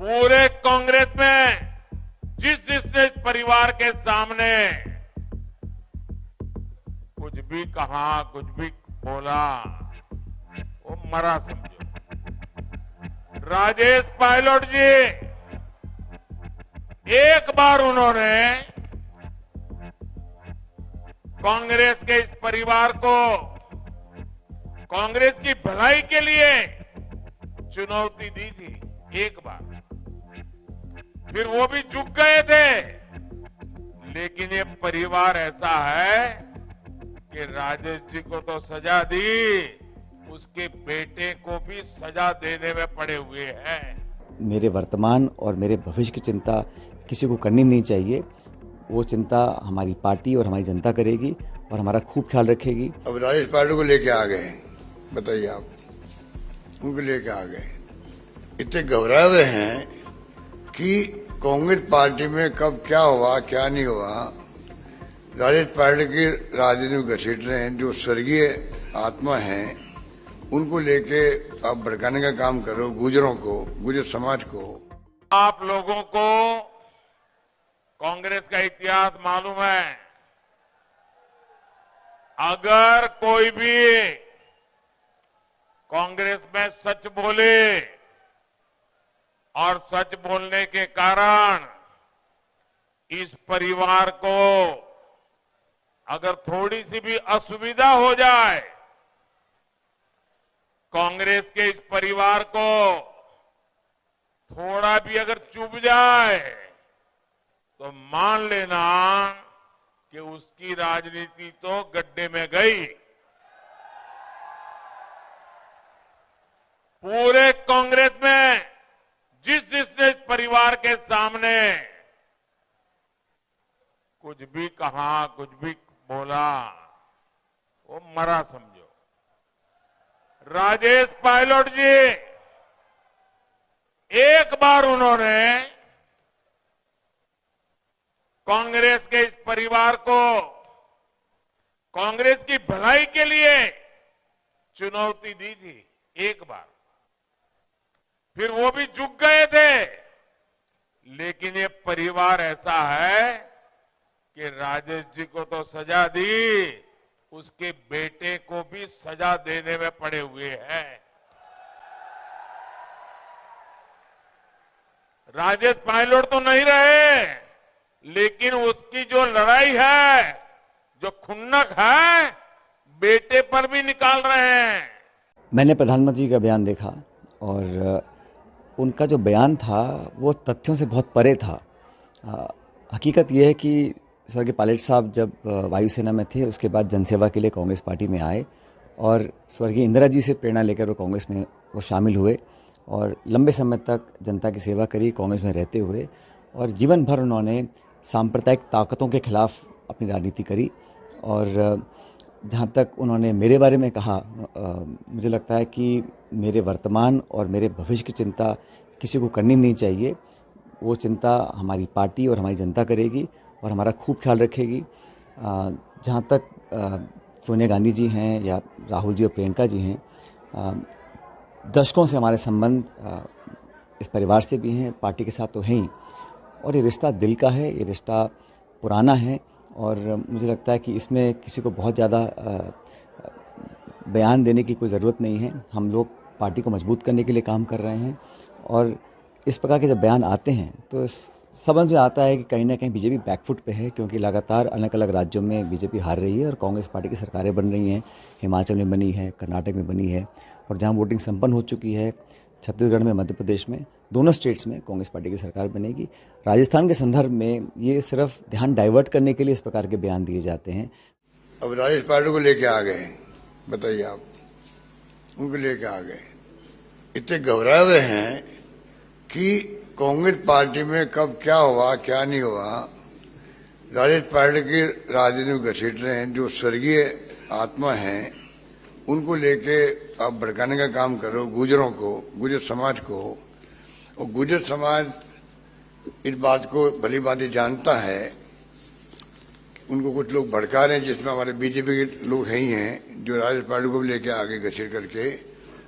पूरे कांग्रेस में जिसने परिवार के सामने कुछ भी कहा, कुछ भी बोला, वो मरा समझो। राजेश पायलट जी, एक बार उन्होंने कांग्रेस के इस परिवार को कांग्रेस की भलाई के लिए चुनौती दी थी, एक बार। फिर वो भी चूक गए थे। लेकिन ये परिवार ऐसा है कि राजेश जी को तो सजा दी, उसके बेटे को भी सजा देने में पड़े हुए हैं। मेरे वर्तमान और मेरे भविष्य की चिंता किसी को करनी नहीं चाहिए। वो चिंता हमारी पार्टी और हमारी जनता करेगी और हमारा खूब ख्याल रखेगी। अब राजेश पायलट को लेके आ गए, बताइए आप, उनको लेके आ गए। इतने घबराए हुए हैं कि कांग्रेस पार्टी में कब क्या हुआ क्या नहीं हुआ। राजेश पायलट की राजनीति में घसीट रहे हैं। जो स्वर्गीय आत्मा हैं उनको लेके आप भड़काने का काम करो, गुजरों को, गुजर समाज को। आप लोगों को कांग्रेस का इतिहास मालूम है। अगर कोई भी कांग्रेस में सच बोले और सच बोलने के कारण इस परिवार को अगर थोड़ी सी भी असुविधा हो जाए, कांग्रेस के इस परिवार को थोड़ा भी अगर चुभ जाए, तो मान लेना कि उसकी राजनीति तो गड्ढे में गई। पूरे कांग्रेस में जिसने परिवार के सामने कुछ भी कहा, कुछ भी बोला, वो मरा समझो। राजेश पायलट जी, एक बार उन्होंने कांग्रेस के इस परिवार को कांग्रेस की भलाई के लिए चुनौती दी थी, एक बार। फिर वो भी चूक गए थे। लेकिन ये परिवार ऐसा है कि राजेश जी को तो सजा दी, उसके बेटे को भी सजा देने में पड़े हुए हैं। राजेश पायलट तो नहीं रहे, लेकिन उसकी जो लड़ाई है, जो खुन्नक है, बेटे पर भी निकाल रहे हैं। मैंने प्रधानमंत्री का बयान देखा और उनका जो बयान था वो तथ्यों से बहुत परे था। हकीकत यह है कि स्वर्गीय पायलट साहब जब वायुसेना में थे, उसके बाद जनसेवा के लिए कांग्रेस पार्टी में आए और स्वर्गीय इंदिरा जी से प्रेरणा लेकर वो कांग्रेस में वो शामिल हुए और लंबे समय तक जनता की सेवा करी कांग्रेस में रहते हुए। और जीवन भर उन्होंने सांप्रदायिक ताकतों के खिलाफ अपनी राजनीति करी। और जहाँ तक उन्होंने मेरे बारे में कहा, मुझे लगता है कि मेरे वर्तमान और मेरे भविष्य की चिंता किसी को करनी नहीं चाहिए। वो चिंता हमारी पार्टी और हमारी जनता करेगी और हमारा खूब ख्याल रखेगी। जहाँ तक सोनिया गांधी जी हैं या राहुल जी और प्रियंका जी हैं, दशकों से हमारे संबंध इस परिवार से भी हैं, पार्टी के साथ तो हैं ही। और ये रिश्ता दिल का है, ये रिश्ता पुराना है और मुझे लगता है कि इसमें किसी को बहुत ज़्यादा बयान देने की कोई ज़रूरत नहीं है। हम लोग पार्टी को मजबूत करने के लिए काम कर रहे हैं और इस प्रकार के जब बयान आते हैं तो समझ में आता है कि कहीं ना कहीं बीजेपी बैकफुट पे है, क्योंकि लगातार अलग अलग राज्यों में बीजेपी हार रही है और कांग्रेस पार्टी की सरकारें बन रही हैं। हिमाचल में बनी है, कर्नाटक में बनी है और जहां वोटिंग संपन्न हो चुकी है, छत्तीसगढ़ में, मध्य प्रदेश में, दोनों स्टेट्स में कांग्रेस पार्टी की सरकार बनेगी। राजस्थान के संदर्भ में ये सिर्फ ध्यान डाइवर्ट करने के लिए इस प्रकार के बयान दिए जाते हैं। अब राजेश पायलट को लेके आ गए, बताइए आप, उनको लेके आ गए। इतने घबराए हुए हैं कि कांग्रेस पार्टी में कब क्या हुआ क्या नहीं हुआ। राजेश पायलट की राजनीति में घसीट रहे हैं। जो स्वर्गीय आत्मा हैं उनको लेके आप भड़काने का काम करो, गुजरों को, गुजर समाज को। और गुजर समाज इस बात को भली भांति जानता है। उनको कुछ लोग भड़का रहे हैं, जिसमें हमारे बीजेपी के लोग ही हैं, जो राजेश पायलट को भी लेके आगे घसीट करके।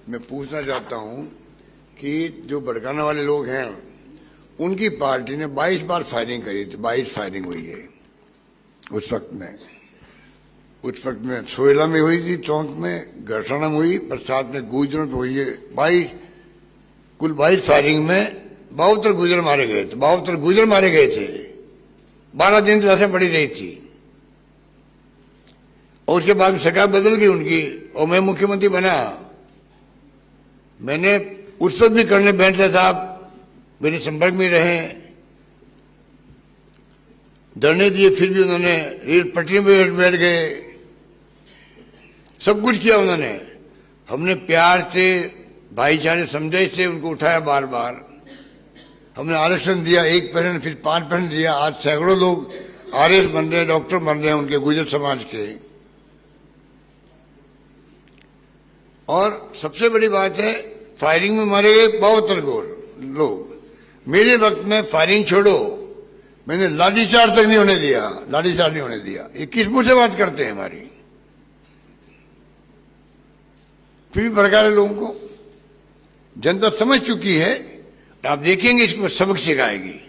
मैं पूछना चाहता हूं कि जो भड़काने वाले लोग हैं उनकी पार्टी ने 22 बार फायरिंग करी थी, 22 फायरिंग हुई है उस वक्त में सोयला में हुई थी, टोंक में, गरसाना में हुई, प्रसाद में, गुजरों में हुई है। 22 फायरिंग में 72 गुजर मारे गए थे, 72 गुजर मारे गए थे। 12 दिन लाशें पड़ी रही थी और उसके बाद सरकार बदल गई उनकी और मैं मुख्यमंत्री बना। मैंने उस वक्त भी कर्नल बैंसला साहब मेरे संपर्क में रहे, धरने दिए, फिर भी उन्होंने रेल पटरी में बैठ गए, सब कुछ किया उन्होंने। हमने प्यार से, भाईचारे, समझाई से उनको उठाया बार बार। हमने आरक्षण दिया, 1% फिर 5% दिया। आज सैकड़ों लोग आरएस बन रहे हैं, डॉक्टर बन रहे हैं उनके गुर्जर समाज के। और सबसे बड़ी बात है, फायरिंग में मारे गए 72 लोग। मेरे वक्त में फायरिंग छोड़ो, मैंने लाठीचार्ज तक नहीं होने दिया, लाठीचार्ज नहीं होने दिया। ये किस मुंह से बात करते हैं हमारी? फिर भी भड़का रहे लोगों को। जनता समझ चुकी है, आप देखेंगे इसको सबक सिखाएगी।